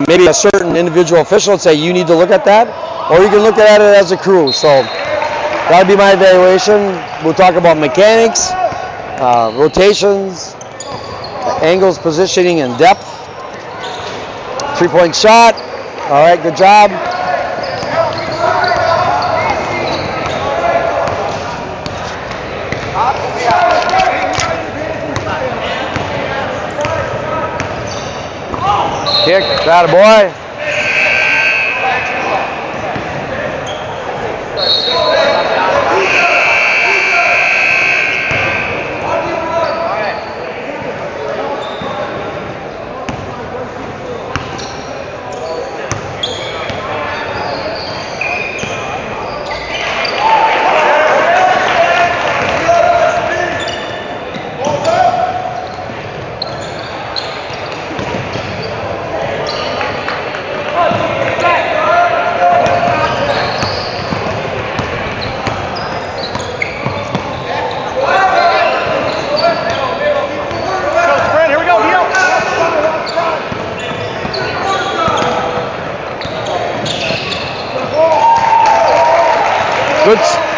maybe a certain individual official and say you need to look at that, or you can look at it as a crew. So that would be my evaluation. We'll talk about mechanics, rotations, angles, positioning, and depth. 3-point shot. All right, good job. Kick, that a boy.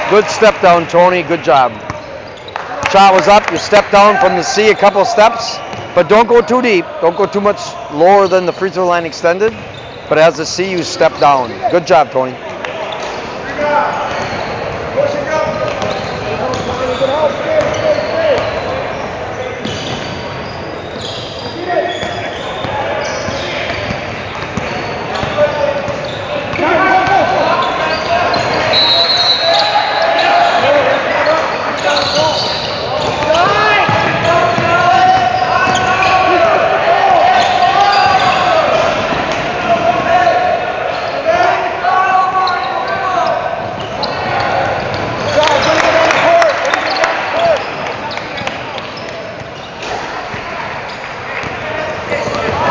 Good step down, Tony. Good job. Shot was up. You step down from the C a couple steps, but don't go too deep. Don't go too much lower than the free throw line extended. But as the C, you step down. Good job, Tony.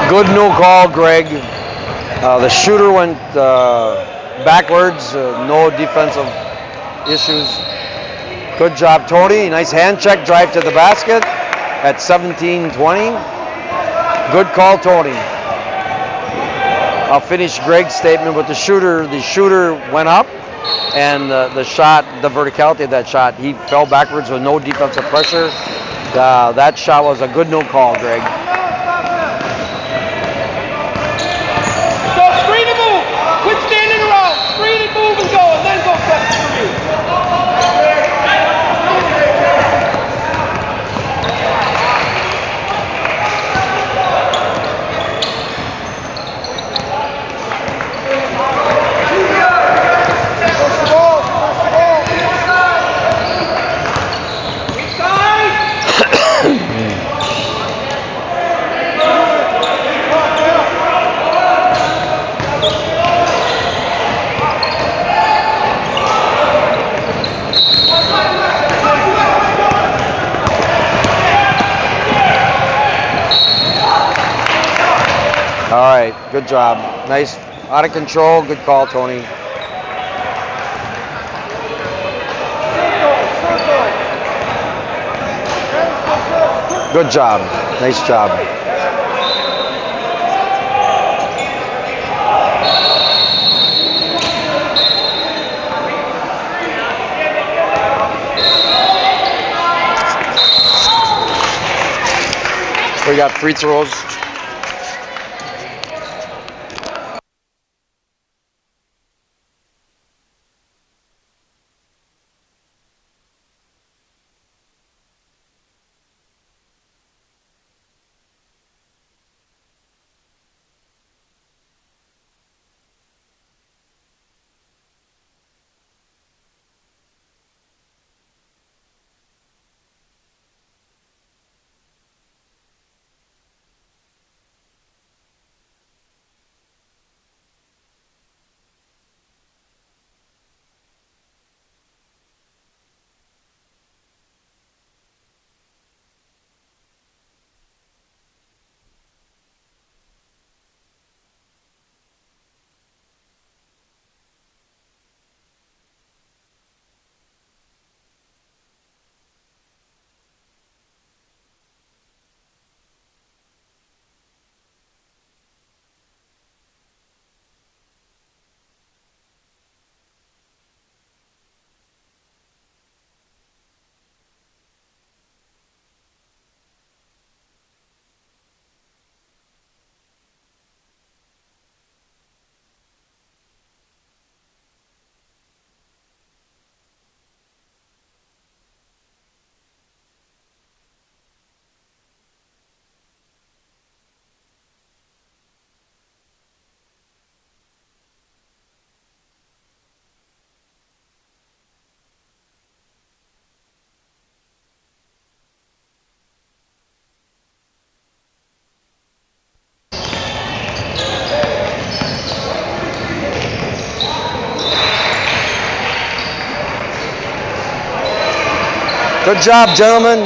Good no call, Greg. The shooter went backwards, no defensive issues. Good job, Tony. Nice hand check, drive to the basket at 17-20. Good call, Tony. I'll finish Greg's statement with the shooter. The shooter went up, and the shot, the verticality of that shot, he fell backwards with no defensive pressure. That shot was a good no call, Greg. All right, good job. Nice, out of control. Good call, Tony. Good job. Nice job. We got free throws. Good job, gentlemen.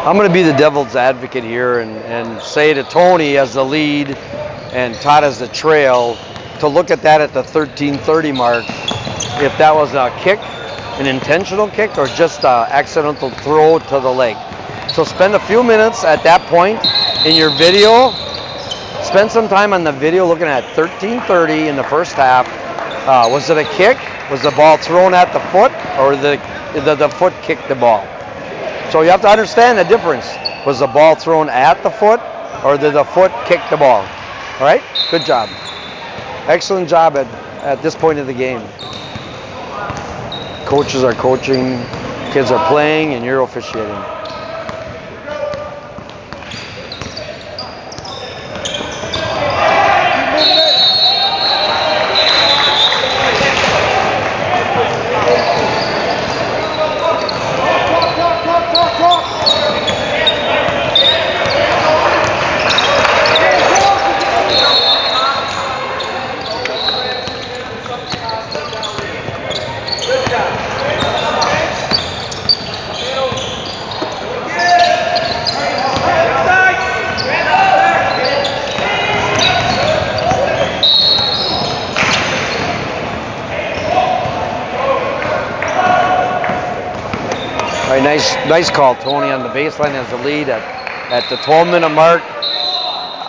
I'm going to be the devil's advocate here and say to Tony as the lead and Todd as the trail to look at that at the 13:30 mark, if that was a kick, an intentional kick, or just an accidental throw to the leg. So spend a few minutes at that point in your video. Spend some time on the video looking at 13:30 in the first half. Was it a kick? Was the ball thrown at the foot, or the foot kicked the ball? So you have to understand the difference. Was the ball thrown at the foot, or did the foot kick the ball? All right? Good job. Excellent job at this point of the game. Coaches are coaching, kids are playing, and you're officiating. Nice call, Tony, on the baseline as the lead at the 12-minute mark.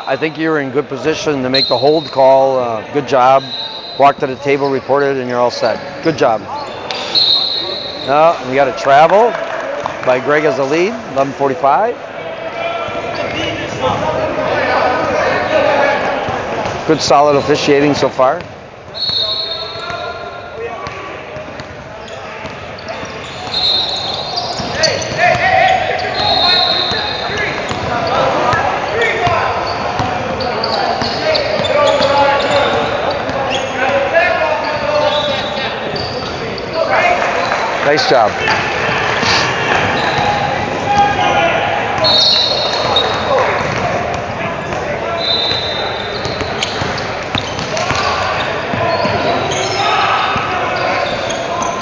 I think you're in good position to make the hold call. Good job. Walk to the table, report it, and you're all set. Good job. Now we got a travel by Greg as the lead, 11:45. Good, solid officiating so far. Nice job.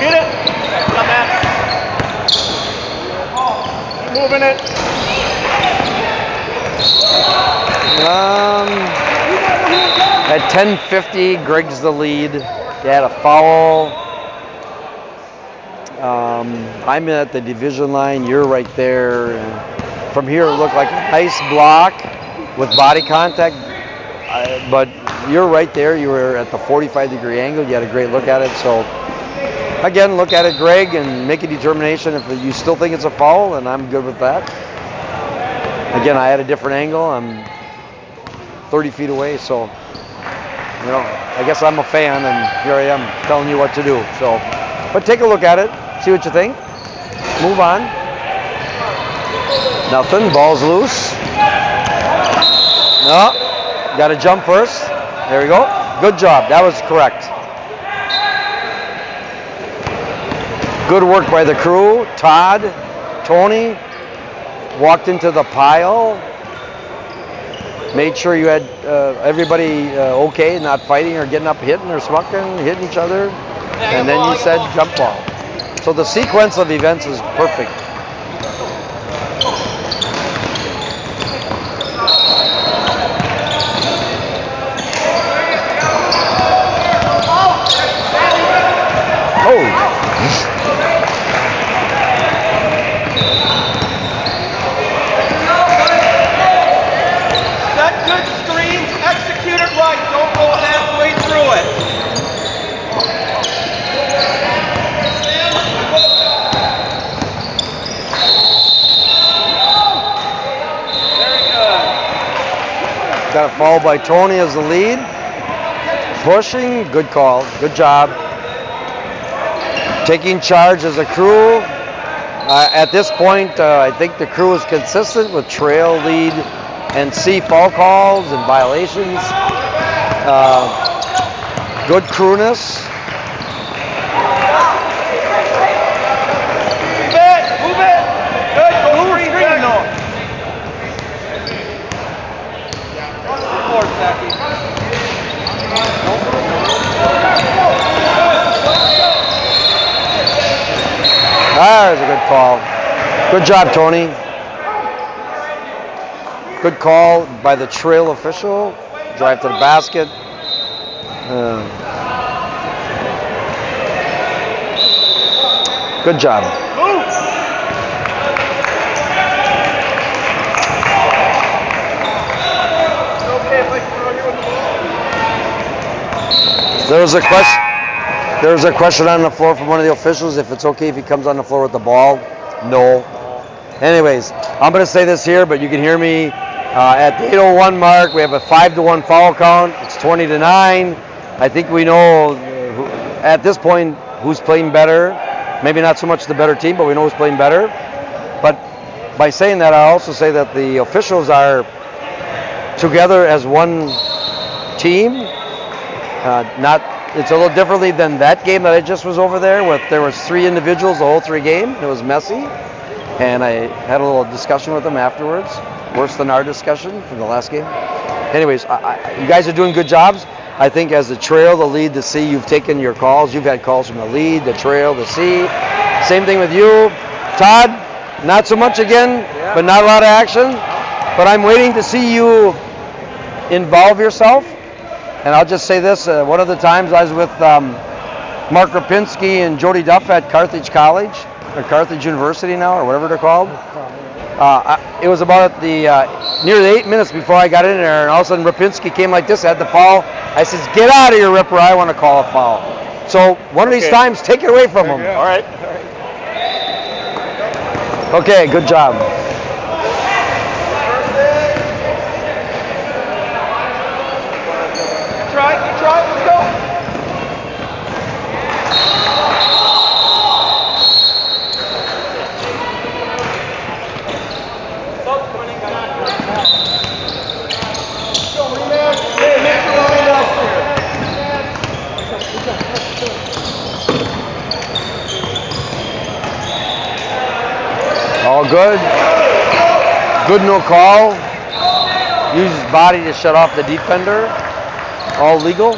Get it. Come back. Moving it. At 10:50, Greg's the lead. They had a foul. I'm at the division line. You're right there. From here, it looked like a nice block with body contact, but you're right there. You were at the 45-degree angle. You had a great look at it. So, again, look at it, Greg, and make a determination if you still think it's a foul, and I'm good with that. Again, I had a different angle. I'm 30 feet away, so, you know, I guess I'm a fan, and here I am telling you what to do. So, but take a look at it. See what you think. Move on. Nothing. Ball's loose. No. Got to jump first. There we go. Good job. That was correct. Good work by the crew. Todd, Tony, walked into the pile. Made sure you had everybody okay, not fighting or getting up, hitting or smucking, hitting each other. And then you said jump ball. So the sequence of events is perfect. Oh. Set good screens, execute it right. Don't go halfway through it. Got a foul by Tony as the lead. Pushing, good call, good job. Taking charge as a crew. At this point, I think the crew is consistent with trail, lead, and C foul calls and violations. Good crewness. Move it! Move it! Good, go green, no. Forward, Zachy. There's a good call. Good job, Tony. Good call by the trail official. Drive to the basket. Good job. There was a question on the floor from one of the officials if it's okay if he comes on the floor with the ball. No. Anyways, I'm going to say this here, but you can hear me. At the 8:01 mark, we have a 5-1 foul count. It's 20-9. I think we know at this point who's playing better. Maybe not so much the better team, but we know who's playing better. But by saying that, I also say that the officials are together as one team. It's a little differently than that game that I just was over there, where there was 3 individuals the whole 3 game. It was messy, and I had a little discussion with them afterwards. Worse than our discussion from the last game. Anyways, you guys are doing good jobs. I think as the trail, the lead, the C, you've taken your calls. You've had calls from the lead, the trail, the C. Same thing with you. Todd, not so much again, but not a lot of action. But I'm waiting to see you involve yourself. And I'll just say this, one of the times I was with Mark Repinski and Jody Duff at Carthage College, or Carthage University now, or whatever they're called. It was about near the 8 minutes before I got in there, and all of a sudden Repinski came like this, had the foul. I says, "Get out of here, Ripper, I want to call a foul." So one of these times, take it away from him. All right. Okay, good job. Try, let's go. All good. Good no call. Use his body to shut off the defender. All legal.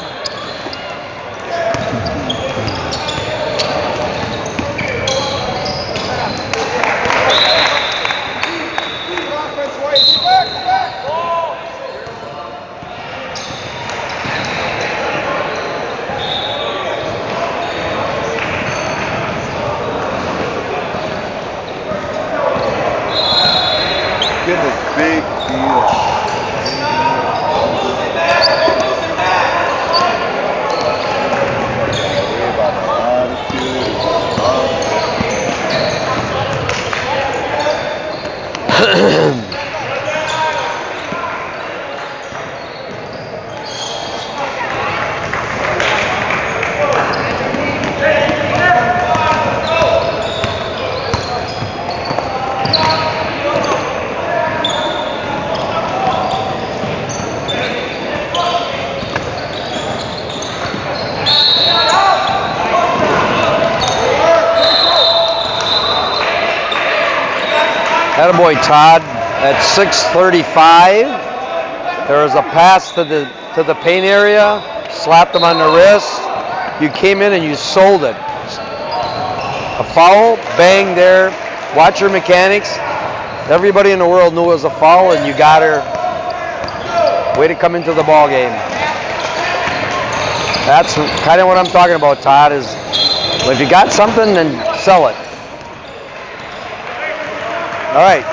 Get a big deal. Attaboy Todd at 6:35. There was a pass to the paint area, slapped him on the wrist. You came in and you sold it. A foul, bang there. Watch your mechanics. Everybody in the world knew it was a foul, and you got her. Way to come into the ball game. That's kind of what I'm talking about, Todd, is if you got something, then sell it. All right,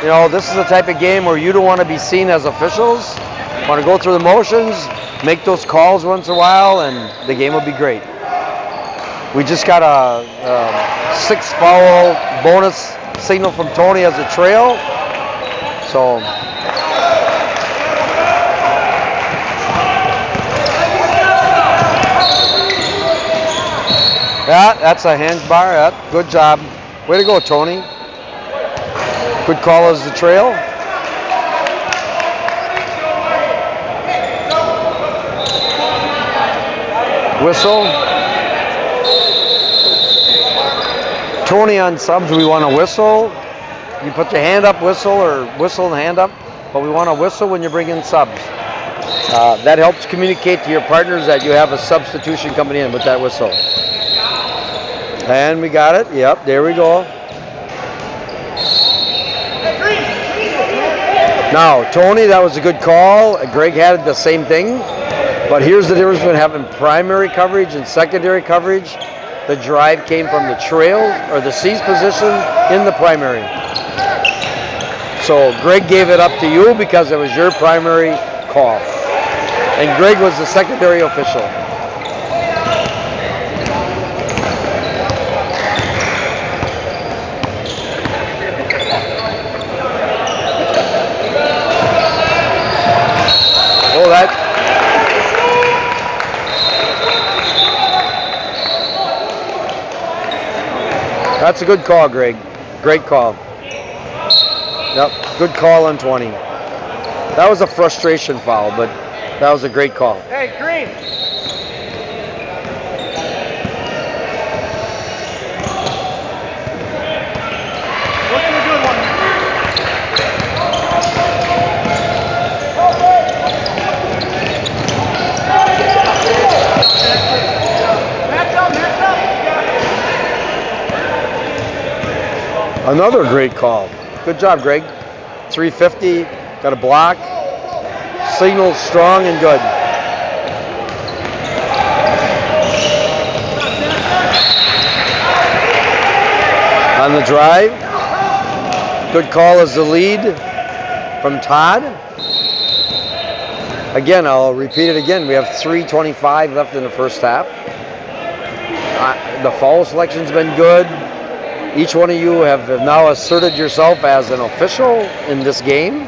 you know, this is the type of game where you don't want to be seen as officials. You want to go through the motions, make those calls once in a while, and the game will be great. We just got a 6 foul bonus signal from Tony as a trail. So, yeah, that's a hand bar. Yeah, good job. Way to go, Tony. Good call as the trail. Whistle. Tony on subs, we want a whistle. You put your hand up, whistle, or whistle and hand up, but we want a whistle when you bring in subs. That helps communicate to your partners that you have a substitution coming in with that whistle. And we got it. Yep, there we go. Now, Tony, that was a good call. Greg had the same thing. But here's the difference between having primary coverage and secondary coverage. The drive came from the trail or the seize position in the primary. So Greg gave it up to you because it was your primary call. And Greg was the secondary official. Oh, that's a good call, Greg. Great call. Yep, good call on 20. That was a frustration foul, but that was a great call. Hey, green. What's a good one? Another great call. Good job, Greg. 350, got a block. Signal strong and good. On the drive, good call as the lead from Todd. Again, I'll repeat it again. We have 3:25 left in the first half. The foul selection's been good. Each one of you have now asserted yourself as an official in this game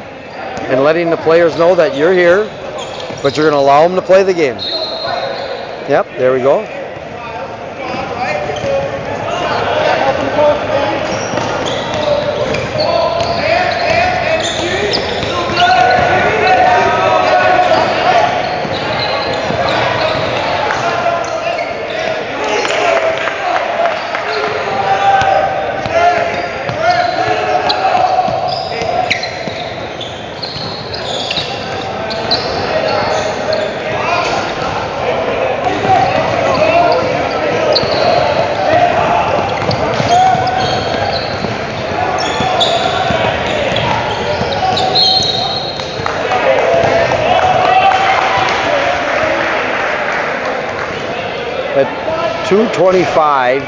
and letting the players know that you're here, but you're going to allow them to play the game. Yep, there we go. At 2:25,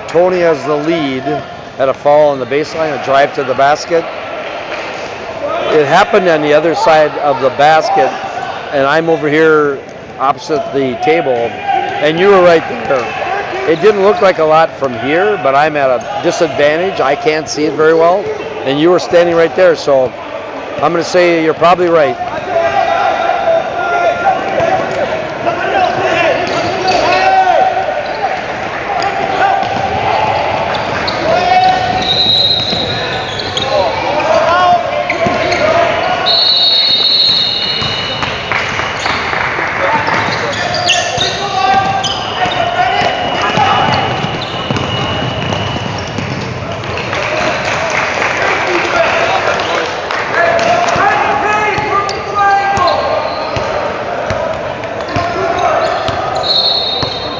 Tony has the lead at a foul on the baseline, a drive to the basket. It happened on the other side of the basket, and I'm over here opposite the table, and you were right there. It didn't look like a lot from here, but I'm at a disadvantage. I can't see it very well, and you were standing right there, so I'm going to say you're probably right.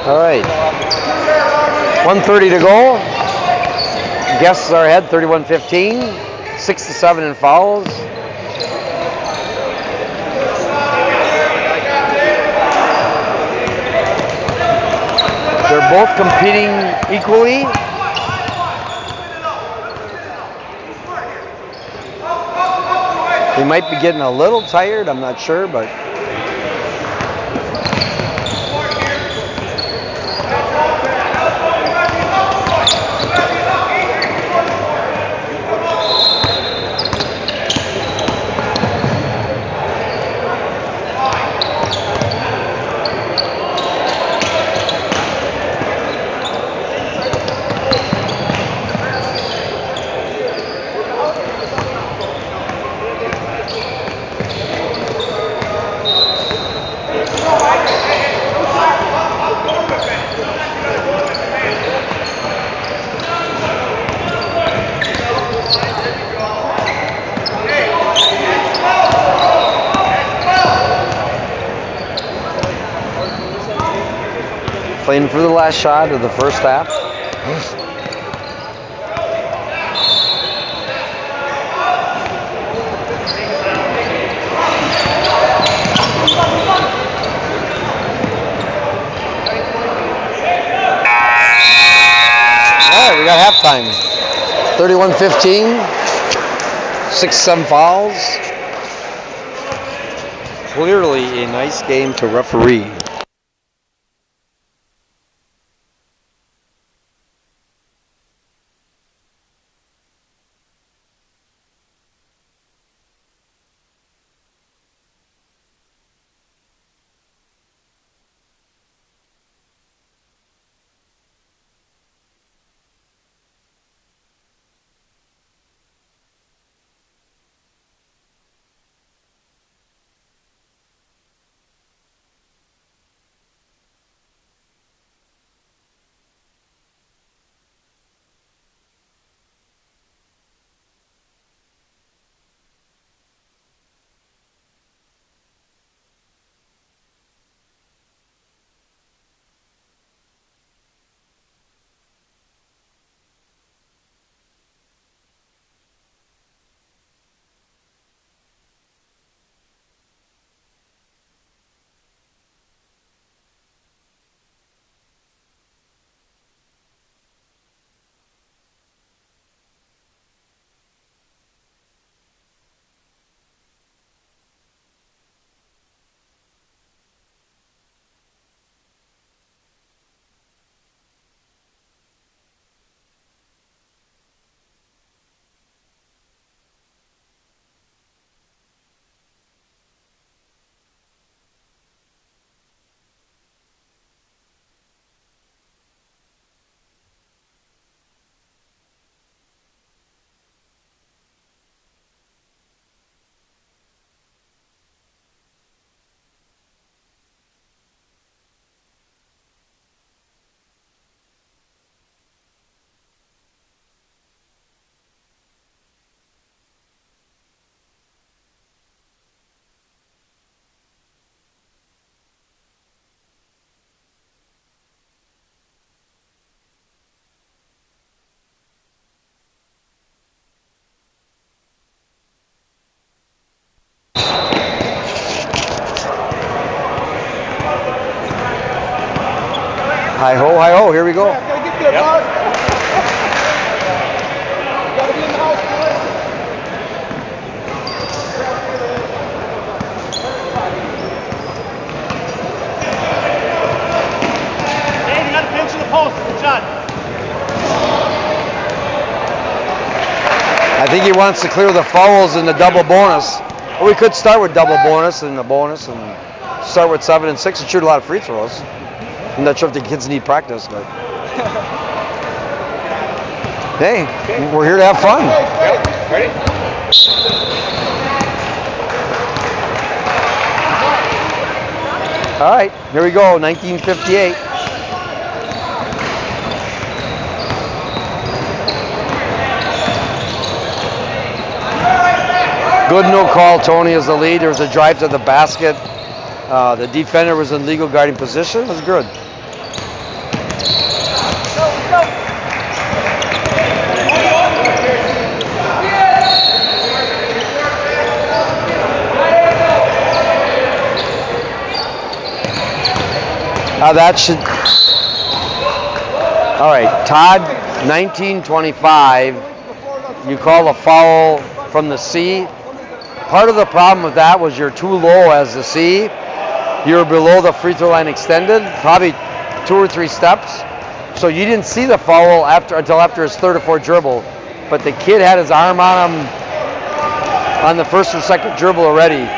All right, 1:30 to go. Guests are ahead, 31-15, 6-7 in fouls. They're both competing equally. They might be getting a little tired, I'm not sure, but Playing for the last shot of the first half. All right, we got halftime. 31-15. 6-7 fouls. Clearly a nice game to referee. Hi ho, here we go. I think he wants to clear the fouls in the double bonus. Or we could start with double bonus and the bonus and start with 7 and 6 and shoot a lot of free throws. I'm not sure if the kids need practice, but hey, we're here to have fun. Ready? All right, here we go, 1958. Good no call, Tony, as the lead. There was a drive to the basket. The defender was in legal guarding position. It was good. That should. All right, Todd, 1925. You call a foul from the C. Part of the problem with that was you're too low as the C. You're below the free throw line extended, probably 2 or 3 steps. So you didn't see the foul until after his third or fourth dribble. But the kid had his arm on him on the first or second dribble already.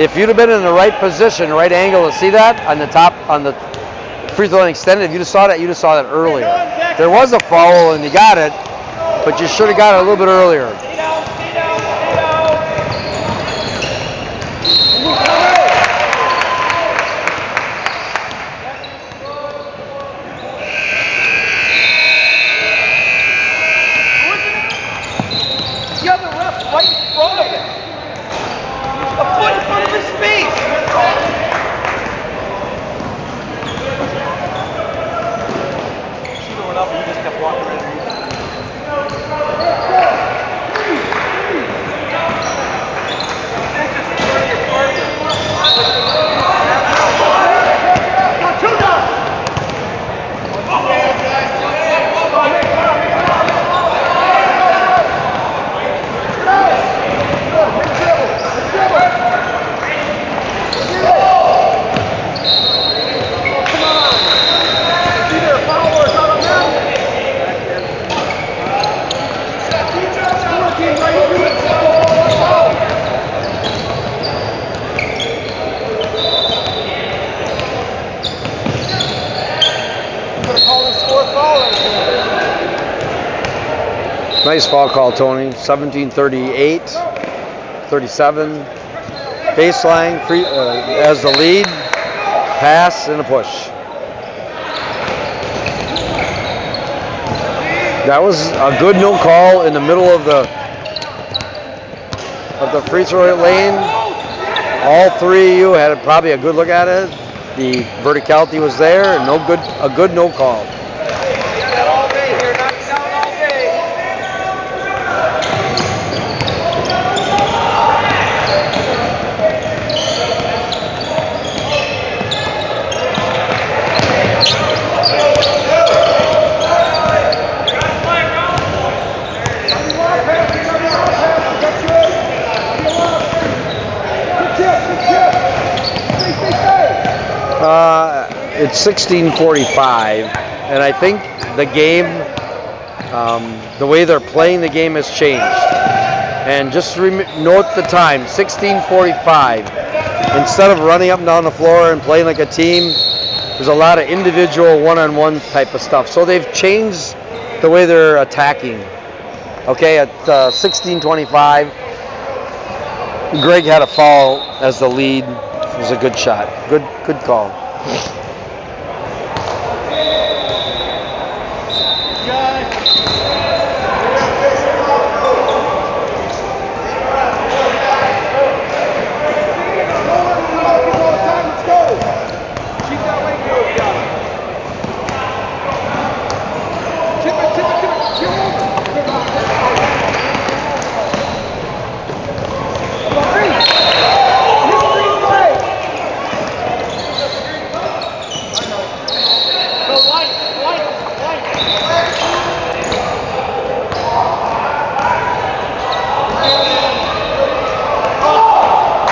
If you'd have been in the right position, the right angle to see that on the top, on the free throw line extended, if you'd have saw that, you'd have saw that earlier. There was a foul and you got it, but you should have got it a little bit earlier. kept walking right underneath. Nice foul call, Tony. 17:38, 37. Baseline, free, as the lead, pass and a push. That was a good no call in the middle of the free throw lane. All three of you had probably a good look at it. The verticality was there, and a good no call. All day here, knock it down all day. It's 16:45, and I think the game, the way they're playing the game has changed. And just note the time, 16:45. Instead of running up and down the floor and playing like a team, there's a lot of individual one-on-one type of stuff. So they've changed the way they're attacking. Okay, at 16:25, Greg had a foul as the lead. It was a good shot. Good call.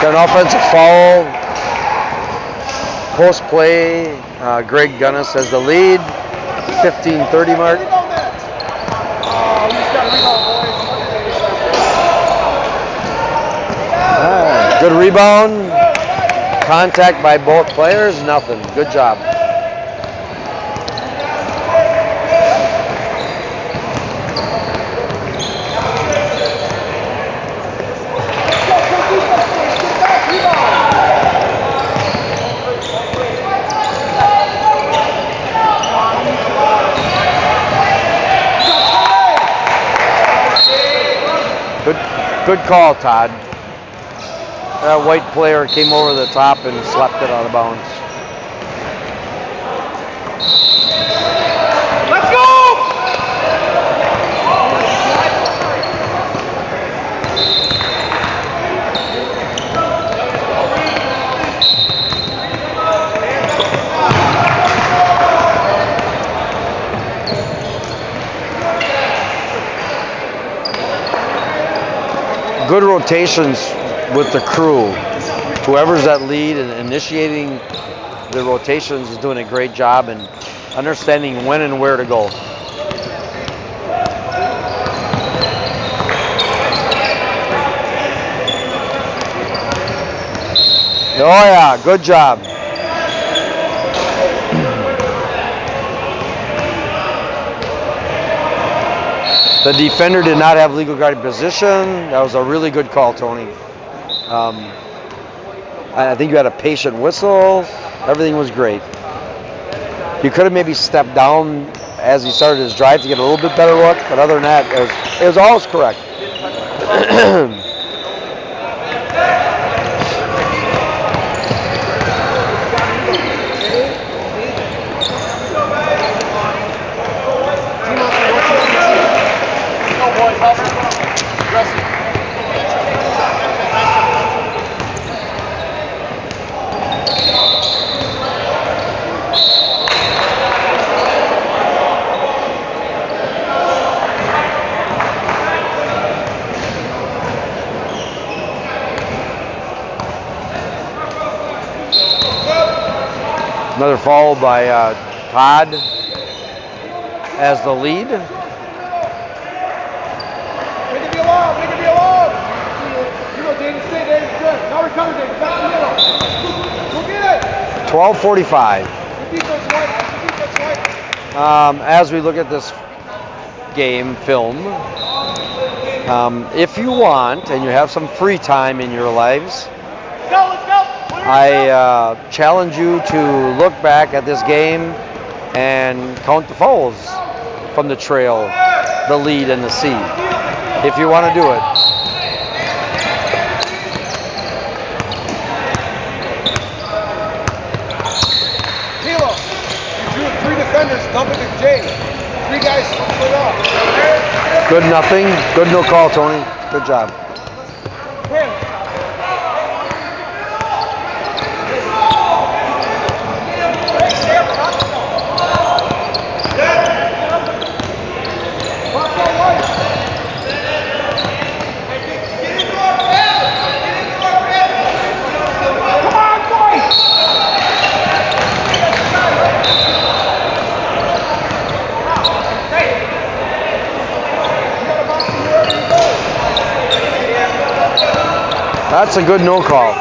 Got an offensive foul. Post play, Greg Gunhus has the lead. 15:30 mark. Good rebound. Contact by both players, nothing. Good job. Good call, Todd. That white player came over the top and slapped it out of bounds. Let's go! Good rotations with the crew. Whoever's that lead and initiating the rotations is doing a great job and understanding when and where to go. Oh yeah, good job. The defender did not have legal guard position. That was a really good call, Tony. I think you had a patient whistle. Everything was great. You could have maybe stepped down as he started his drive to get a little bit better look, but other than that, it was always correct. Another foul by Todd as the lead. Make it be alone, make it be alone. You go, David, stay, David, good. Now we're coming, David, back in the middle. Go get it. 12:45. Good defense, White, good defense, White. As we look at this game film, if you want and you have some free time in your lives, Let's go. I challenge you to look back at this game and count the fouls from the trail, the lead, and the C, if you want to do it. Hilo, you drew 3 defenders, dump it to Jay. 3 guys split off. Good nothing. Good no call, Tony. Good job. Win. 'That's a good no call.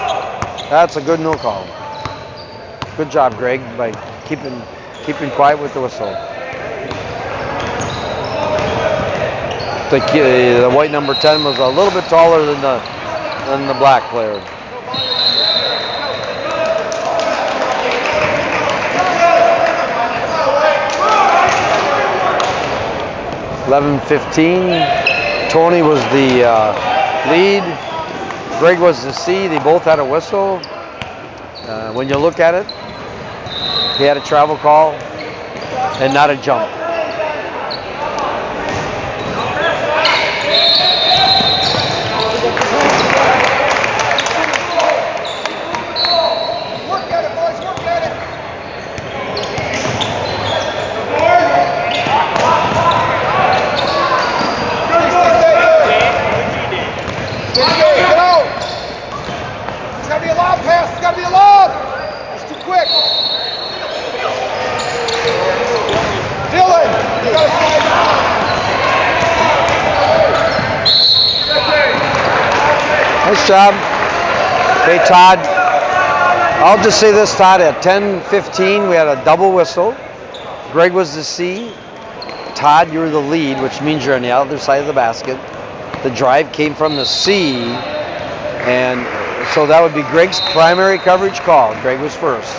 That's a good no call. Good job, Greg, by keeping quiet with the whistle. The white number 10 was a little bit taller than the black player. $11:15. Tony was the lead. Greg was the C. They both had a whistle. When you look at it, he had a travel call and not a jump. Work at it, boys, work at it. Get out. It's gotta be a long pass, it's gotta be a long. It's too quick. Dylan, you gotta slide down. Nice job. Okay, Todd. I'll just say this, Todd. At 10:15, we had a double whistle. Greg was the C. Todd, you were the lead, which means you're on the other side of the basket. The drive came from the C, and so that would be Greg's primary coverage call. Greg was first.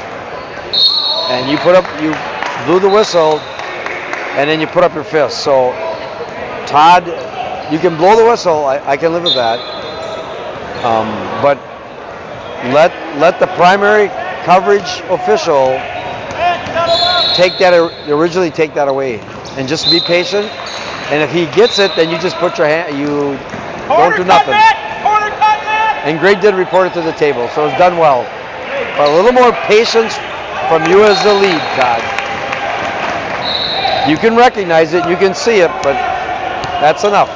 And you blew the whistle, and then you put up your fist. So, Todd, you can blow the whistle. I can live with that. But let the primary coverage official take that away, and just be patient. And if he gets it, then you just put your hand. You don't do nothing. Corner cut, Matt. And Greg did report it to the table, so it's done well. But a little more patience from you as the lead, Todd. You can recognize it, you can see it, but that's enough.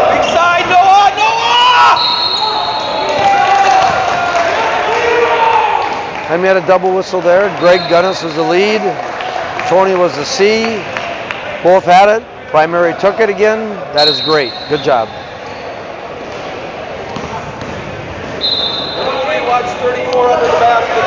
Big side, Noah! And we had a double whistle there. Greg Gunhus was the lead. Tony was the C. Both had it. Primary took it again. That is great. Good job. Watch 34 under the basket.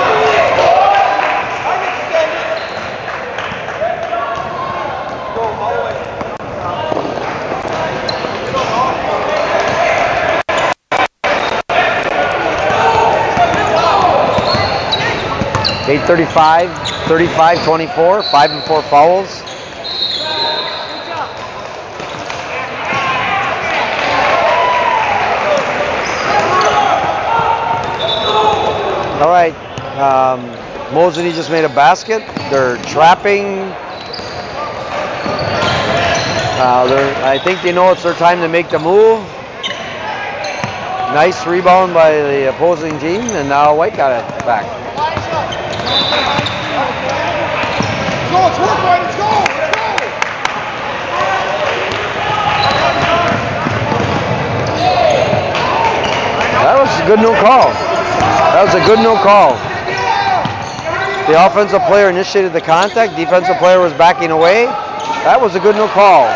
8:35, 35-24, 5 and 4 fouls. All right. Mosini just made a basket. They're trapping. I think they know it's their time to make the move. Nice rebound by the opposing team, and now White got it back. Go, it's work, White, let's go! That was a good no call. That was a good no call. The offensive player initiated the contact. Defensive player was backing away. That was a good no call.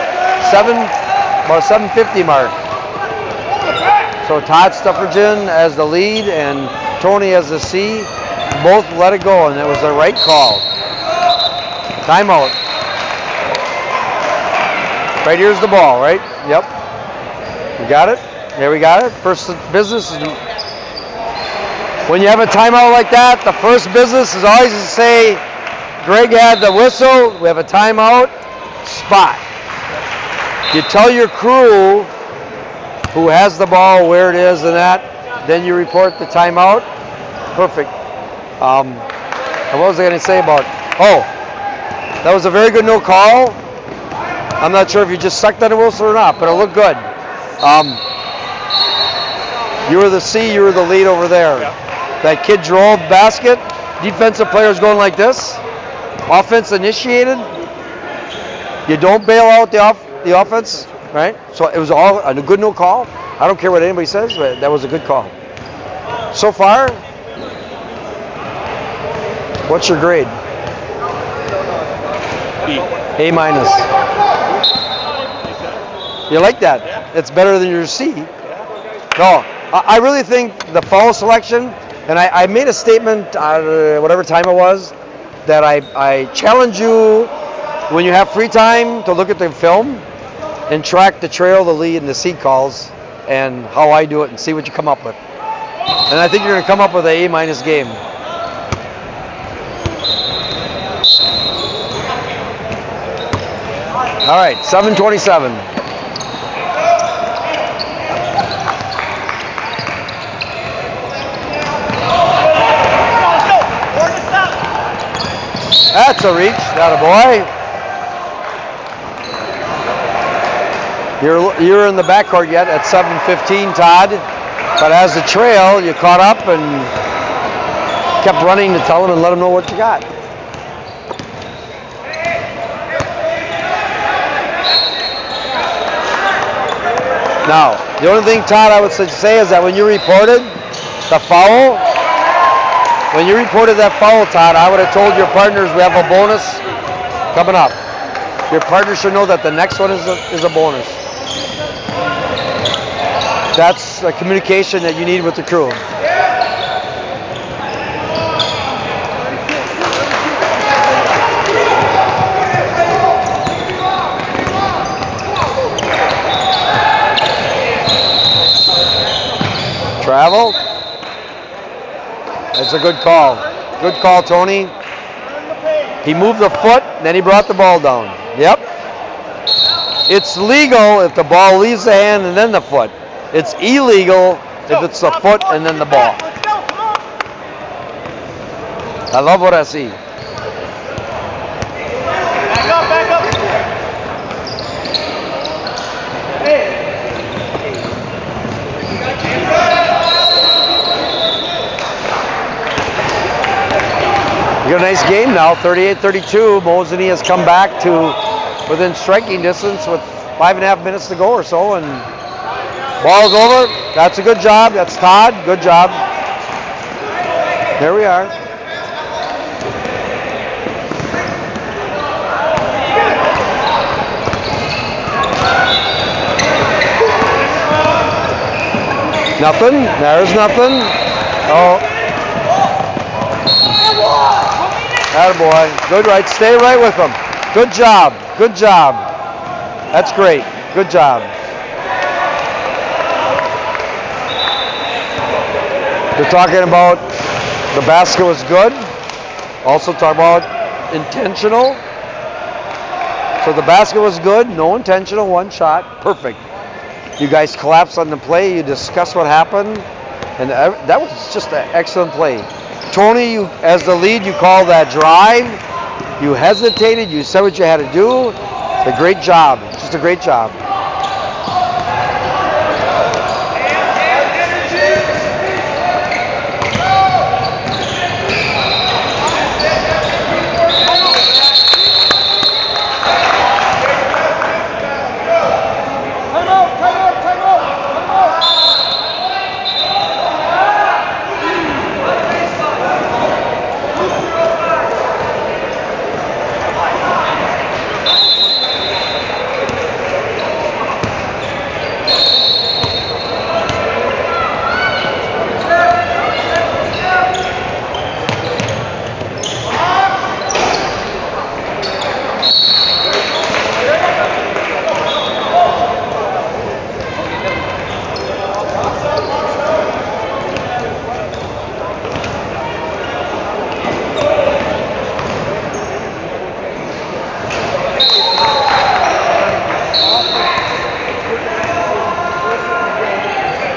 About 7:50 mark. So Todd Stoffregen as the lead and Tony as the C. Both let it go, and it was the right call. Timeout. Right here's the ball, right? Yep. You got it? There we got it. First business is when you have a timeout like that, the first business is always to say, Greg had the whistle, we have a timeout, spot. You tell your crew who has the ball, where it is and that, then you report the timeout. Perfect. And what was I going to say about, that was a very good no call. I'm not sure if you just sucked on the whistle or not, but it looked good. You were the C, you were the lead over there. Yep. That kid drove basket. Defensive players going like this. Offense initiated. You don't bail out the offense, right? So it was all a good no call. I don't care what anybody says, but that was a good call. So far, what's your grade? B. A minus. You like that? It's better than your C. No, I really think the foul selection, and I made a statement, whatever time it was, that I challenge you when you have free time to look at the film and track the trail, the lead, and the C calls, and how I do it, and see what you come up with. And I think you're going to come up with an A minus game. All right, 7:27. That's a reach, that a boy. You're in the backcourt yet at 7:15, Todd. But as the trail, you caught up and kept running to tell them and let them know what you got. Now, the only thing, Todd, I would say is that when you reported the foul, Todd, I would have told your partners we have a bonus coming up. Your partners should know that the next one is a bonus. That's the communication that you need with the crew. Travel. That's a good call. Good call, Tony. He moved the foot, then he brought the ball down. Yep. It's legal if the ball leaves the hand and then the foot. It's illegal if it's the foot and then the ball. I love what I see. Back up. You got a nice game now, 38-32. Mosini has come back to within striking distance with 5.5 minutes to go or so, and ball's over. That's a good job. That's Todd. Good job. There we are. Nothing. There's nothing. Oh. Attaboy. Good right. Stay right with them. Good job. Good job. That's great. Good job. They're talking about the basket was good. Also talk about intentional. So the basket was good. No intentional. One shot. Perfect. You guys collapsed on the play. You discussed what happened. And that was just an excellent play. Tony, you, as the lead, you called that drive. You hesitated. You said what you had to do. It's a great job. Just a great job.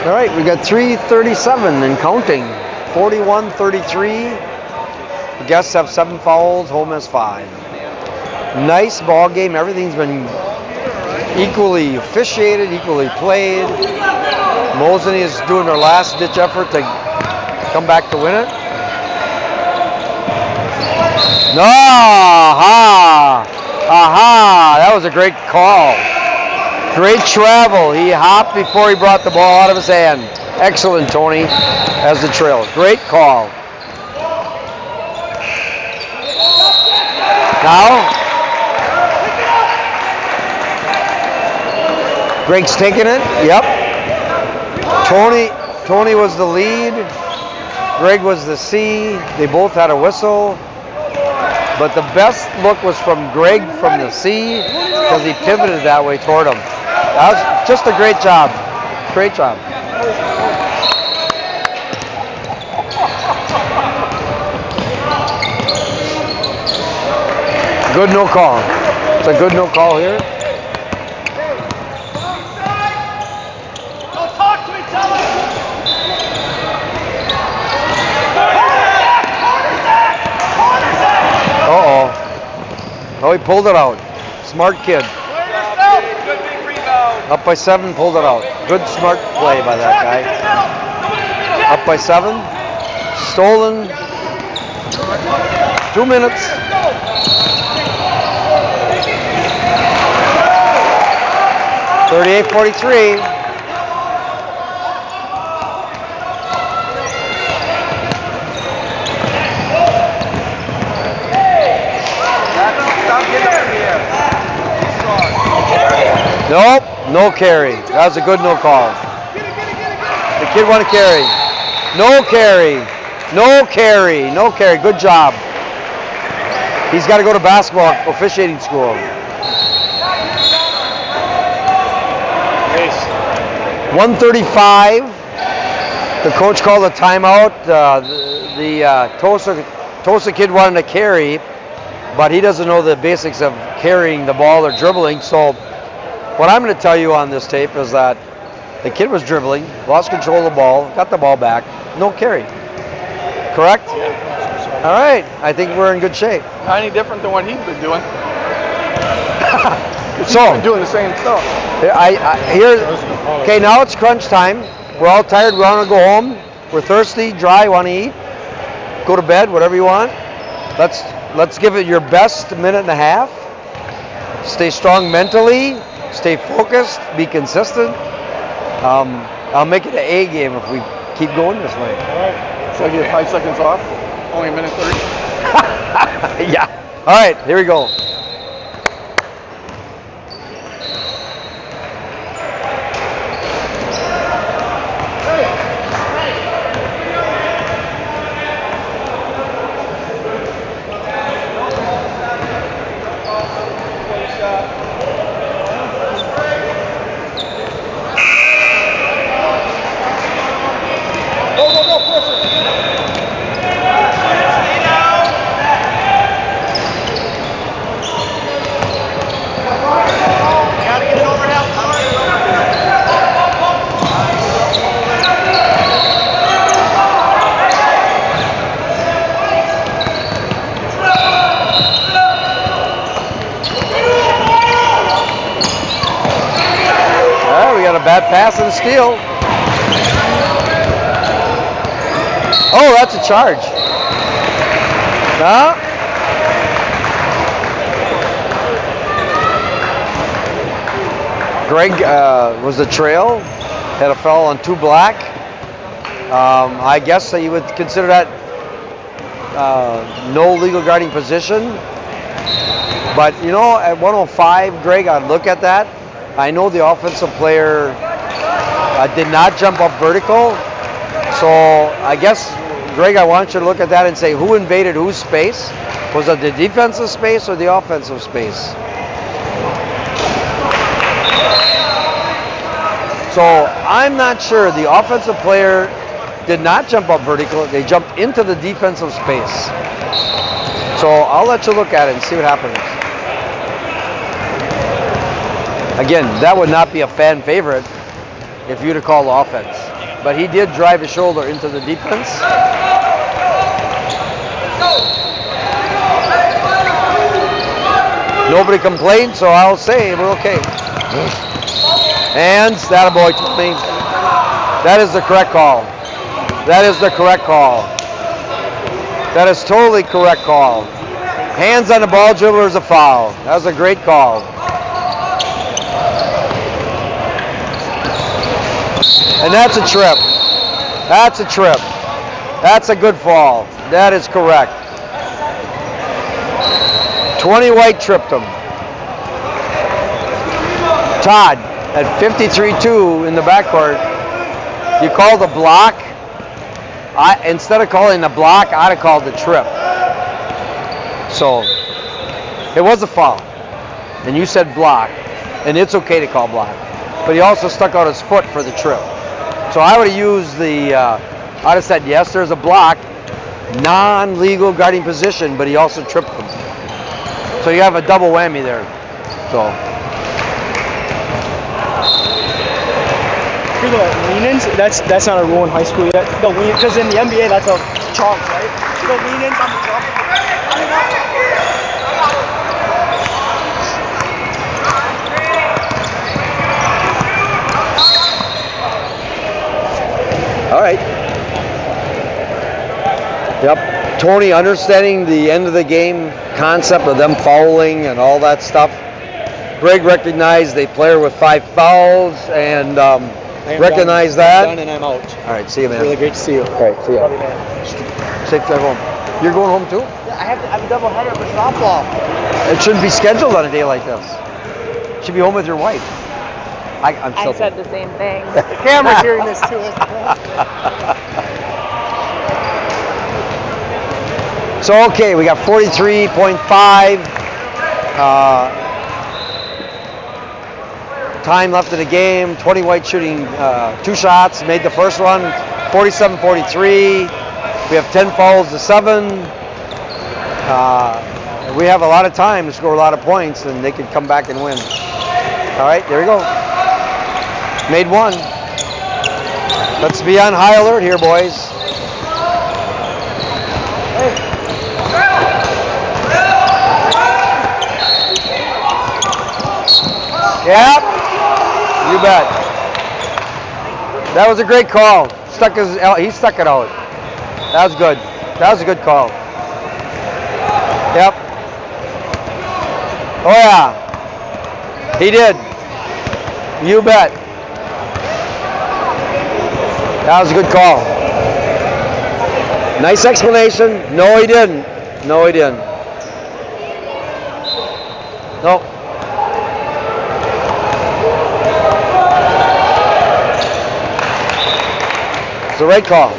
All right, we got 3:37 and counting. 41-33. The guests have 7 fouls, home has 5. Nice ball game. Everything's been equally officiated, equally played. Moseney is doing their last ditch effort to come back to win it. No, aha, aha, that was a great call. Great travel. He hopped before he brought the ball out of his hand. Excellent, Tony, as the trail. Great call. Now, Greg's taking it. Yep. Tony was the lead. Greg was the C. They both had a whistle. But the best look was from Greg from the C because he pivoted that way toward him. That was just a great job. Great job. Good no call. It's a good no call here. Don't talk to each other. Uh-oh. Oh, he pulled it out. Smart kid. Good big rebound. Up by 7, pulled it out. Good smart play by that guy. Up by 7. Stolen. 2 minutes. .38-43. Nope, no carry. That was a good no call. The kid want to carry. No carry. No carry. No carry. Good job. He's got to go to basketball officiating school. 1:35. The coach called a timeout. The Tosa kid wanted to carry, but he doesn't know the basics of carrying the ball or dribbling. So what I'm going to tell you on this tape is that the kid was dribbling, lost control of the ball, got the ball back, no carry. Correct? Yeah. All right. I think we're in good shape. Not any different than what he's been doing. So he's been doing the same stuff. Okay, now it's crunch time. We're all tired. We want to go home. We're thirsty, dry, want to eat. Go to bed, whatever you want. Let's give it your best minute and a half. Stay strong mentally. Stay focused. Be consistent. I'll make it an A game if we keep going this way. All right. So I get 5 seconds off. Only a minute 30. Yeah. All right. Here we go. bad pass and a steal. Oh, that's a charge. Huh? Greg was the trail, had a foul on 2 black. I guess that you would consider that no legal guarding position. But you know, at 105, Greg, I'd look at that. I know the offensive player did not jump up vertical. So I guess, Greg, I want you to look at that and say who invaded whose space. Was it the defensive space or the offensive space? So I'm not sure. The offensive player did not jump up vertical. They jumped into the defensive space. So I'll let you look at it and see what happens. Again, that would not be a fan favorite if you'd have called offense. But he did drive his shoulder into the defense. Nobody complained, so I'll say we're okay. Hands, that a boy, Tony. That is the correct call. That is the correct call. That is totally correct call. Hands on the ball dribbler is a foul. That was a great call. And that's a trip. That's a trip. That's a good fall. That is correct. 20 White tripped him. Todd at 53-2 in the backcourt. You call the block. Instead of calling the block, I'd have called the trip. So it was a foul. And you said block. And it's okay to call block. But he also stuck out his foot for the trip. So I would have used I'd have said, yes, there's a block, non-legal guarding position, but he also tripped him. So you have a double whammy there. So. For the lean-ins, that's not a rule in high school yet. The lean, because in the NBA, that's a chalk, right? The lean-ins on the chalk. All right. Yep. Tony, understanding the end of the game concept of them fouling and all that stuff. Greg recognized a player with 5 fouls and recognized that. I'm done and I'm out. All right, see you, man. Really great to see you. All right, see you. Love you, man. Safe drive home. You're going home too? Yeah, I have a double header for softball. It shouldn't be scheduled on a day like this. You should be home with your wife. I'm I said the same thing. The camera's hearing this too. So, okay, we got 43.5 time left in the game. 20 White shooting 2 shots, made the first one. 47-43. We have 10 fouls to 7. We have a lot of time to score a lot of points, and they could come back and win. All right, there we go. Made 1. Let's be on high alert here, boys. Yep, you bet. That was a great call. He stuck it out. That was good. That was a good call. Yep. Oh yeah, he did. You bet. That was a good call. Nice explanation. No, he didn't. No, he didn't. Nope. It's the right call.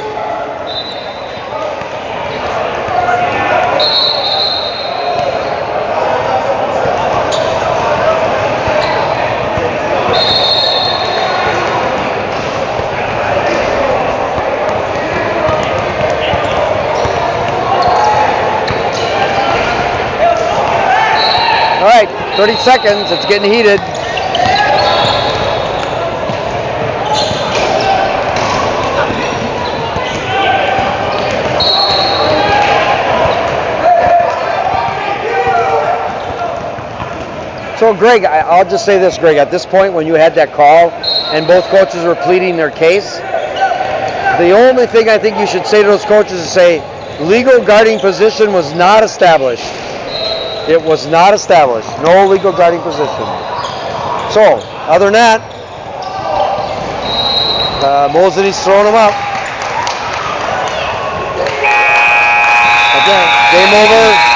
All right, 30 seconds. It's getting heated. So, Greg, I'll just say this, Greg. At this point, when you had that call, and both coaches were pleading their case. The only thing I think you should say to those coaches is say, legal guarding position was not established. It was not established. No legal guarding position. So, other than that, Mosley's throwing him up. Again, game over.